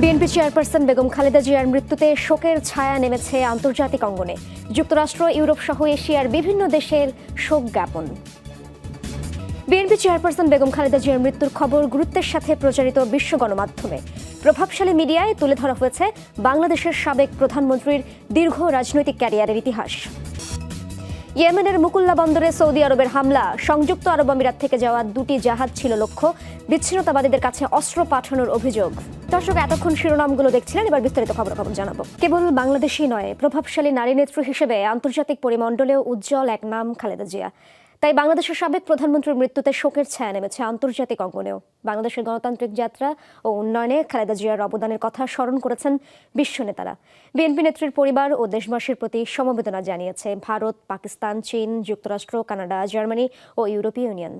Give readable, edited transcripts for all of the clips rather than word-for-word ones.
BNP chairperson Begum Khaleda জিয়ার মৃত্যুতে শোকের ছায়া নেমেছে আন্তর্জাতিক অঙ্গনে। যুক্তরাষ্ট্র, ইউরোপ সহ এশিয়ার বিভিন্ন দেশের শোক জ্ঞাপন। বিএনপি চেয়ারপারসন বেগম খালেদা জিয়ার মৃত্যুর খবর গুরুত্বের সাথে প্রচারিত বিশ্ব গণমাধ্যমে। প্রভাবশালী মিডিয়ায় তুলে ধরা হয়েছে বাংলাদেশের সাবেক প্রধানমন্ত্রীর দীর্ঘ রাজনৈতিক ক্যারিয়ারের ইতিহাস। ইয়েমেনের মুকুল্লা বন্দরে সৌদি আরবের হামলা, সংযুক্ত আরব আমিরাত থেকে যাওয়া দুটি জাহাজ ছিল লক্ষ্য, বিচ্ছিন্নতাবাদীদের কাছে অস্ত্র পাঠানোর অভিযোগ। দর্শক, এতক্ষণ শিরোনামগুলো দেখছিলেন, এবার বিস্তারিত খবর জানাবো। কেবল বাংলাদেশই নয়, প্রভাবশালী নারী নেত্রী হিসেবে আন্তর্জাতিক পরিমণ্ডলেও উজ্জ্বল এক নাম খালেদা জিয়া। তাই বাংলাদেশের সাবেক প্রধানমন্ত্রীর মৃত্যুতে শোকের ছায়া নেমেছে আন্তর্জাতিক অঙ্গনেও। বাংলাদেশের গণতান্ত্রিক যাত্রা ও উন্নয়নে খালেদা জিয়ার অবদানের কথা স্মরণ করেছেন বিশ্ব নেতারা। বিএনপি নেত্রীর পরিবার ও দেশবাসীর প্রতি সমবেদনা জানিয়েছে ভারত, পাকিস্তান, চীন, যুক্তরাষ্ট্র, কানাডা, জার্মানি ও ইউরোপীয় ইউনিয়ন।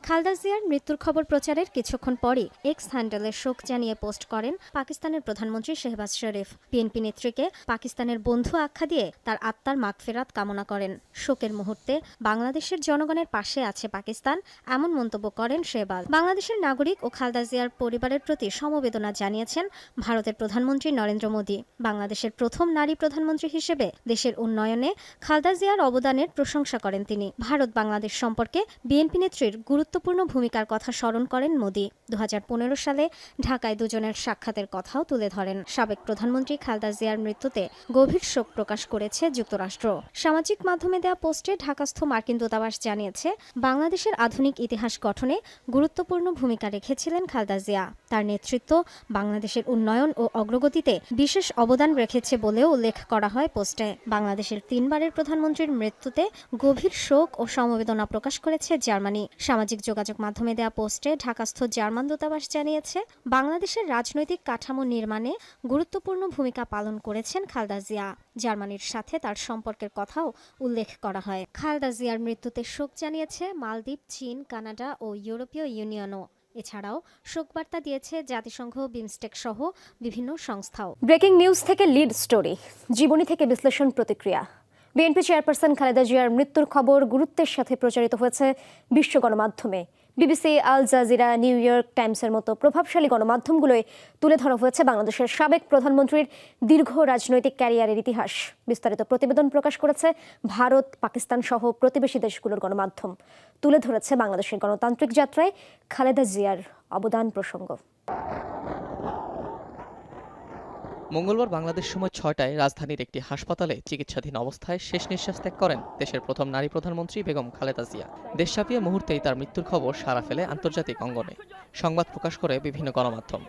খালেদা জিয়ার মৃত্যুর খবর প্রচারের কিছুক্ষণ পরই এক্স হ্যান্ডেলে শোক জানিয়ে পোস্ট করেন পাকিস্তানের প্রধানমন্ত্রী শেহবাজ শরীফ। বিএনপি নেত্রীকে পাকিস্তানের বন্ধু আখ্যা দিয়ে তার আত্মার মাগফিরাত কামনা করেন। শোকের মুহূর্তে বাংলাদেশের জনগণের পাশে আছে পাকিস্তান, এমন মন্তব্য করেন শেহবাজ। বাংলাদেশের নাগরিক ও খালেদা জিয়ার পরিবারের প্রতি সমবেদনা জানিয়েছেন ভারতের প্রধানমন্ত্রী নরেন্দ্র মোদী। বাংলাদেশের প্রথম নারী প্রধানমন্ত্রী হিসেবে দেশের উন্নয়নে খালেদা জিয়ার অবদানের প্রশংসা করেন তিনি। ভারত বাংলাদেশ সম্পর্কে বিএনপি নেত্রীর গুরুত্বপূর্ণ ভূমিকার কথা স্মরণ করেন মোদী। 2015 সালে ঢাকায় দুজনের সাক্ষাতের কথাও তুলে ধরেন। সাবেক প্রধানমন্ত্রী খালেদা জিয়ার মৃত্যুতে গভীর শোক প্রকাশ করেছে যুক্তরাষ্ট্র। সামাজিক মাধ্যমে দেওয়া পোস্টে ঢাকাস্থ মার্কিন দূতাবাস জানিয়েছে, বাংলাদেশের আধুনিক ইতিহাস গঠনে গুরুত্বপূর্ণ ভূমিকা রেখেছিলেন খালেদা জিয়া। তার নেতৃত্ব বাংলাদেশের উন্নয়ন ও অগ্রগতিতে বিশেষ অবদান রেখেছে বলেও উল্লেখ করা হয় পোস্টে। বাংলাদেশের 3 বারের প্রধানমন্ত্রীর মৃত্যুতে গভীর শোক ও সমবেদনা প্রকাশ করেছে জার্মানি। সামাজিক যোগাযোগ মাধ্যমে দেওয়া পোস্টে ঢাকাস্থ জার্মান দূতাবাস জানিয়েছে, বাংলাদেশের রাজনৈতিক কাঠামো নির্মাণে গুরুত্বপূর্ণ ভূমিকা পালন করেছেন খালেদা জিয়া। জার্মানির সাথে তার সম্পর্কের কথাও উল্লেখ করা হয়। খালেদা জিয়ার মৃত্যুতে শোক জানিয়েছে মালদ্বীপ, চীন, কানাডা ও ইউরোপীয় ইউনিয়নও। এছাড়াও শোকবার্তা দিয়েছে জাতিসংঘ, বিমস্টেক সহ বিভিন্ন সংস্থাও। ব্রেকিং নিউজ থেকে লিড স্টোরি, জীবনী থেকে বিশ্লেষণ, প্রতিক্রিয়া। বিএনপি চেয়ারপারসন খালেদা জিয়ার মৃত্যুর খবর গুরুত্বের সাথে প্রচারিত হয়েছে বিশ্ব গণমাধ্যমে। BBC, Al Jazeera, New York টাইমসের মতো প্রভাবশালী গণমাধ্যমগুলোয় তুলে ধরা হয়েছে বাংলাদেশের সাবেক প্রধানমন্ত্রীর দীর্ঘ রাজনৈতিক ক্যারিয়ারের ইতিহাস। বিস্তারিত প্রতিবেদন প্রকাশ করেছে ভারত, পাকিস্তান সহ প্রতিবেশী দেশগুলোর গণমাধ্যম। তুলে ধরেছে বাংলাদেশের গণতান্ত্রিক যাত্রায় খালেদা জিয়ার অবদান প্রসঙ্গ। মঙ্গলবার বাংলাদেশ সময় 6টায় রাজধানীর একটি হাসপাতালে চিকিৎসাধীন অবস্থায় শেষ নিঃশ্বাস ত্যাগ করেন দেশের প্রথম নারী প্রধানমন্ত্রী বেগম খালেদা জিয়া। দেশ ছাপিয়ে মুহূর্তেই তার মৃত্যুর খবর সাড়া ফেলে আন্তর্জাতিক অঙ্গনে। সংবাদ প্রকাশ করে বিভিন্ন গণমাধ্যম।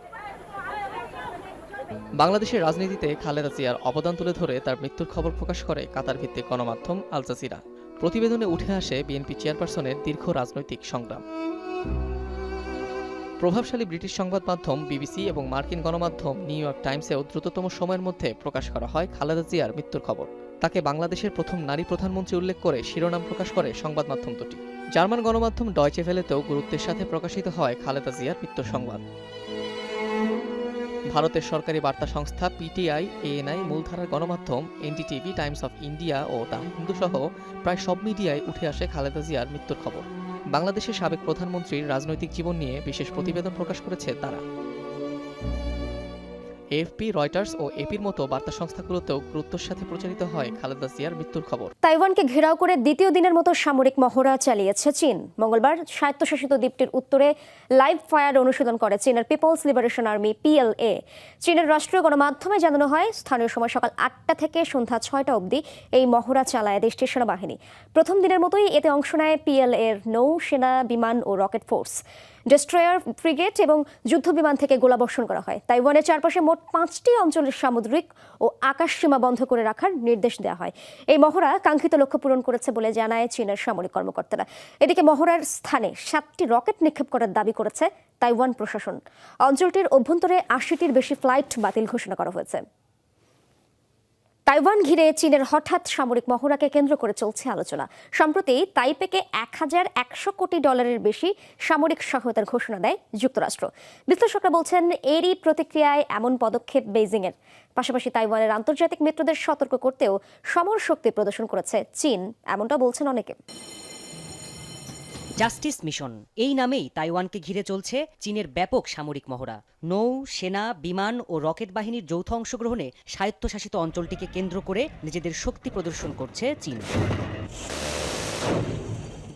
বাংলাদেশের রাজনীতিতে খালেদা জিয়ার অবদান তুলে ধরে তার মৃত্যুর খবর প্রকাশ করে কাতার ভিত্তিক গণমাধ্যম আল জাজিরা। প্রতিবেদনে উঠে আসে বিএনপি চেয়ারপারসনের দীর্ঘ রাজনৈতিক সংগ্রাম। প্রভাবশালী ব্রিটিশ সংবাদ মাধ্যম বিবিসি এবং মার্কিন গণমাধ্যম নিউ ইয়র্ক টাইমসেও দ্রুততম সময়ের মধ্যে প্রকাশ করা হয় খালেদা জিয়ার মৃত্যুর খবর। তাকে বাংলাদেশের প্রথম নারী প্রধানমন্ত্রী উল্লেখ করে শিরোনাম প্রকাশ করে সংবাদ মাধ্যম দুটি। জার্মান গণমাধ্যম ডয়চে ভেলেতেও গুরুত্বের সাথে প্রকাশিত হয় খালেদা জিয়ার মৃত্যুর সংবাদ। ভারতের সরকারি বার্তা সংস্থা পিটিআই, এএনআই, মূলধারার গণমাধ্যম এনডিটিভি, টাইমস অফ ইন্ডিয়া ও দ্য হিন্দু সহ প্রায় সব মিডিয়ায় উঠে আসে খালেদা জিয়ার মৃত্যুর খবর। বাংলাদেশের সাবেক প্রধানমন্ত্রীর রাজনৈতিক জীবন নিয়ে বিশেষ প্রতিবেদন প্রকাশ করেছে তারা। এএফপি, রয়টার্স ও এপির মতো বার্তা সংস্থাগুলোতেও গুরুত্বের সাথে প্রচারিত হয় খালেদা জিয়ার মৃত্যুর খবর। তাইওয়ানকে ঘেরাও করে দ্বিতীয় দিনের মতো সামরিক মহড়া চালিয়েছে চীন। মঙ্গলবার স্বায়ত্তশাসিত দ্বীপটির উত্তরে লাইভ ফায়ার অনুশীলন করে চীনের পিপলস লিবারেশন আর্মি, পিএলএ। চীনের রাষ্ট্রীয় গণমাধ্যমে জানানো হয়, স্থানীয় সময় সকাল 8টা থেকে সন্ধ্যা 6টা অবধি এই মহড়া চালায় দেশটির সেনাবাহিনী। প্রথম দিনের মতোই এতে অংশ নেয় পিএলএ এর নৌ সেনা, বিমান ও রকেট ফোর্স। ডেস্ট্রয়ার, ফ্রিগেট এবং যুদ্ধবিমান থেকে গোলাবর্ষণ করা হয়। তাইওয়ানের চারপাশে মোট 5টি অঞ্চলের সামুদ্রিক ও আকাশ সীমা বন্ধ করে রাখার নির্দেশ দেওয়া হয়। এই মহড়া কাঙ্ক্ষিত লক্ষ্য পূরণ করেছে বলে জানায় চীনের সামরিক কর্মকর্তারা। এদিকে মহড়ার স্থানে 7টি রকেট নিক্ষেপ করার দাবি করেছে তাইওয়ান প্রশাসন। অঞ্চলটির অভ্যন্তরে 80টির বেশি ফ্লাইট বাতিল ঘোষণা করা হয়েছে। তাইওয়ান ঘিরে চীনের হঠাৎ সামরিক মহড়াকে কেন্দ্র করে চলছে আলোচনা। সম্প্রতি তাইপেকে $1100 কোটি বেশি সামরিক সহায়তার ঘোষণা দেয় যুক্তরাষ্ট্র। বিশ্লেষকরা বলছেন, এরই প্রতিক্রিয়ায় এমন পদক্ষেপ বেইজিংয়ের। পাশাপাশি তাইওয়ানের আন্তর্জাতিক মিত্রদের সতর্ক করতেও সমর শক্তি প্রদর্শন করেছে চীন, এমনটা বলছেন অনেকে। জাস্টিস মিশন এই নামেই তাইওয়ানকে ঘিরে চলছে চীনের ব্যাপক সামরিক মহড়া। নৌ, সেনা, বিমান ও রকেট বাহিনীর যৌথ অংশগ্রহণে স্বায়ত্তশাসিত অঞ্চলটিকে কেন্দ্র করে নিজেদের শক্তি প্রদর্শন করছে চীন।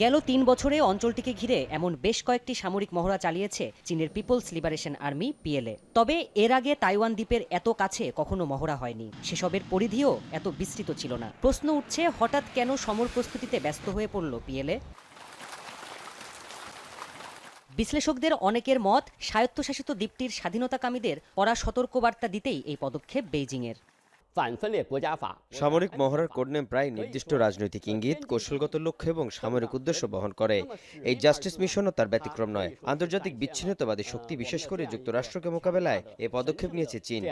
গেল ৩ বছরে অঞ্চলটিকে ঘিরে এমন বেশ কয়েকটি সামরিক মহড়া চালিয়েছে চীনের পিপলস লিবারেশন আর্মি PLA। তবে এর আগে তাইওয়ান দ্বীপের এত কাছে কখনো মহড়া হয়নি, সেসবের পরিধিও এত বিস্তৃত ছিল না। প্রশ্ন উঠছে, হঠাৎ কেন সমর প্রস্তুতিতে ব্যস্ত হয়ে পড়ল PLA? বিশ্লেষকদের অনেকের মত, স্বায়ত্তশাসিত দ্বীপটির স্বাধীনতাকামীদের কড়া সতর্কবার্তা দিতেই এই পদক্ষেপ বেইজিংয়ের। সামরিক মহড়ার কোডনেম প্রায় নির্দিষ্ট রাজনৈতিক ইঙ্গিত, কৌশলগত লক্ষ্য এবং সামরিক উদ্দেশ্য বহন করে। এই জাস্টিস মিশনও তার ব্যতিক্রম নয়। আন্তর্জাতিক বিচ্ছিন্নতাবাদী শক্তি, বিশেষ করে যুক্তরাষ্ট্রকে মোকাবেলায় এই পদক্ষেপ নিয়েছে চীন।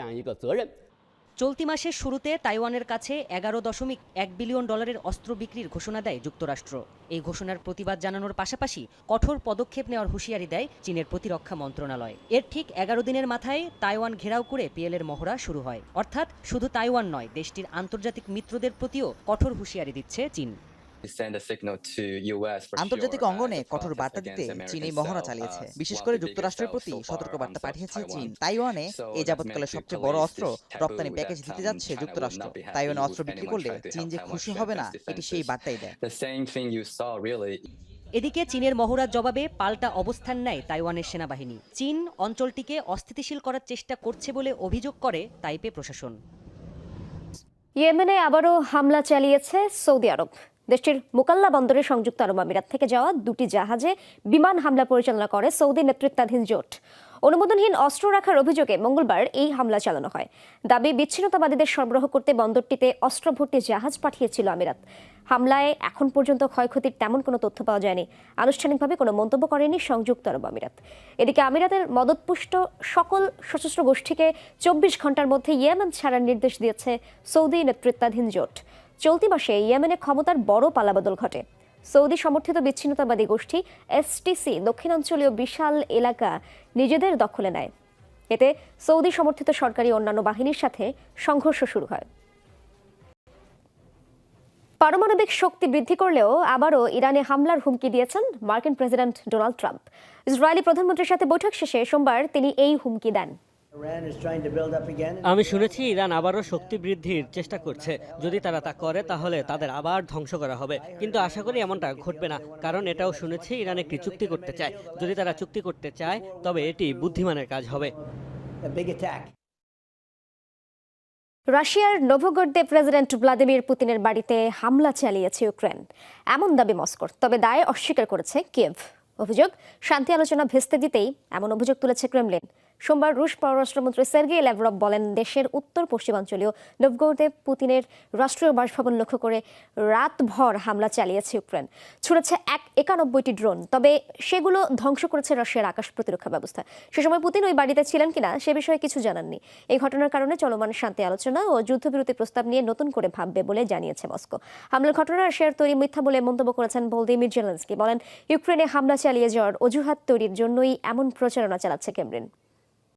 চলতি মাসের শুরুতে তাইওয়ানের কাছে $11.1 বিলিয়ন অস্ত্র বিক্রির ঘোষণা দেয় যুক্তরাষ্ট্র। এই ঘোষণার প্রতিবাদ জানানোর পাশাপাশি কঠোর পদক্ষেপ নেওয়ার হুঁশিয়ারি দেয় চীনের প্রতিরক্ষা মন্ত্রণালয়। এর ঠিক 11 দিনের মাথায় তাইওয়ান ঘেরাও করে PLAর মহড়া শুরু হয়। অর্থাৎ শুধু তাইওয়ান নয়, দেশটির আন্তর্জাতিক মিত্রদের প্রতিও কঠোর হুঁশিয়ারি দিচ্ছে চীন। আন্তর্জাতিক অঙ্গনে কঠোর বার্তা দিতে চীন এই মহড়া চালিয়েছে। বিশেষ করে যুক্তরাষ্ট্রের প্রতি সতর্কবার্তা পাঠিয়েছে চীন। তাইওয়ানে এই যাবৎকালে সবচেয়ে বড় অস্ত্র রপ্তানি প্যাকেজ দিতে যাচ্ছে যুক্তরাষ্ট্র। তাইওয়ানে অস্ত্র বিক্রি করলে চীন যে খুশি হবে না, এটি সেই বার্তাই দেয়। এদিকে চীনের মহড়ার জবাবে পাল্টা অবস্থান নেয় তাইওয়ানের সেনাবাহিনী। চীন অঞ্চলটিকে অস্থিতিশীল করার চেষ্টা করছে বলে অভিযোগ করে তাইপে প্রশাসন। ইয়েমেনে আবারও হামলা চালিয়েছে সৌদি আরব। দেশটির মুকাল্লা বন্দরে সংযুক্ত আরব আমিরাত থেকে যাওয়া 2টি জাহাজে বিমান হামলা পরিচালনা করে সৌদি নেতৃত্বাধীন জোট। অনুমোদনহীন অস্ত্র রাখার অভিযোগে মঙ্গলবার এই হামলা চালানো হয়। দাবি, বিচ্ছিন্নতাবাদীদের সরবরাহ করতে বন্দরটিতে অস্ত্র ভর্তি জাহাজ পাঠিয়েছিল আমিরাত। হামলায় এখন পর্যন্ত ক্ষয়ক্ষতির তেমন কোনো তথ্য পাওয়া যায়নি। আনুষ্ঠানিকভাবে কোনো মন্তব্য করেনি সংযুক্ত আরব আমিরাত। এদিকে আমিরাতের মদতপুষ্ট সকল সশস্ত্র গোষ্ঠীকে 24 ঘন্টার মধ্যে ইয়েমেন ছাড়ার নির্দেশ দিয়েছে সৌদি নেতৃত্বাধীন জোট। চলতি মাসে ইয়েমেনে ক্ষমতার বড় পালাবদল ঘটে। সৌদি সমর্থিত বিচ্ছিন্নতাবাদী গোষ্ঠী STC দক্ষিণাঞ্চলীয় বিশাল এলাকা নিজেদের দখলে নেয়। এতে সৌদি সমর্থিত সরকারি অন্যান্য বাহিনীর সাথে সংঘর্ষ শুরু হয়। পারমাণবিক শক্তি বৃদ্ধি করলেও আবারও ইরানে হামলার হুমকি দিয়েছেন মার্কিন প্রেসিডেন্ট ডোনাল্ড ট্রাম্প। ইসরায়েলি প্রধানমন্ত্রীর সাথে বৈঠক শেষে সোমবার তিনি এই হুমকি দেন। আমি শুনেছি ইরান আবারও শক্তি বৃদ্ধির চেষ্টা করছে। যদি তারা তা করে তাহলে তাদের আবার ধ্বংস করা হবে, কিন্তু আশা করি এমনটা ঘটবে না, কারণ এটাও শুনেছি ইরান একটি চুক্তি করতে চায়। যদি তারা চুক্তি করতে চায় তবে এটি বুদ্ধিমানের কাজ হবে। রাশিয়ার নোভোগরদে প্রেসিডেন্ট ভ্লাদিমির পুতিনের বাড়িতে হামলা চালিয়েছে ইউক্রেন, এমন দাবি মস্কোর। তবে দায় অস্বীকার করেছে কিয়েভ। অভিযোগ, শান্তি আলোচনা ভেস্তে দিতেই এমন অভিযোগ তুলেছে ক্রেমলিন। সোমবার রুশ পররাষ্ট্রমন্ত্রী সের্গেই ল্যাভরভ বলেন, দেশের উত্তর পশ্চিমাঞ্চলীয় নোভগোরদে পুতিনের রাষ্ট্রীয় বাসভবন লক্ষ্য করে রাতভর হামলা চালিয়েছে ইউক্রেন। ছুড়েছে 91টি ড্রোন, তবে সেগুলো ধ্বংস করেছে রাশিয়ার আকাশ প্রতিরক্ষা ব্যবস্থা। সে সময় পুতিন ওই বাড়িতে ছিলেন কিনা সে বিষয়ে কিছু জানাননি। এই ঘটনার কারণে চলমান শান্তি আলোচনা ও যুদ্ধবিরতি প্রস্তাব নিয়ে নতুন করে ভাববে বলে জানিয়েছে মস্কো। হামলার ঘটনা রাশিয়ার তৈরি মিথ্যা বলে মন্তব্য করেছেন ভলোদিমির জেলেনস্কি। বলেন, ইউক্রেনে হামলা চালিয়ে যাওয়ার অজুহাত তৈরির জন্যই এমন প্রচারণা চালাচ্ছে ক্রেমলিন।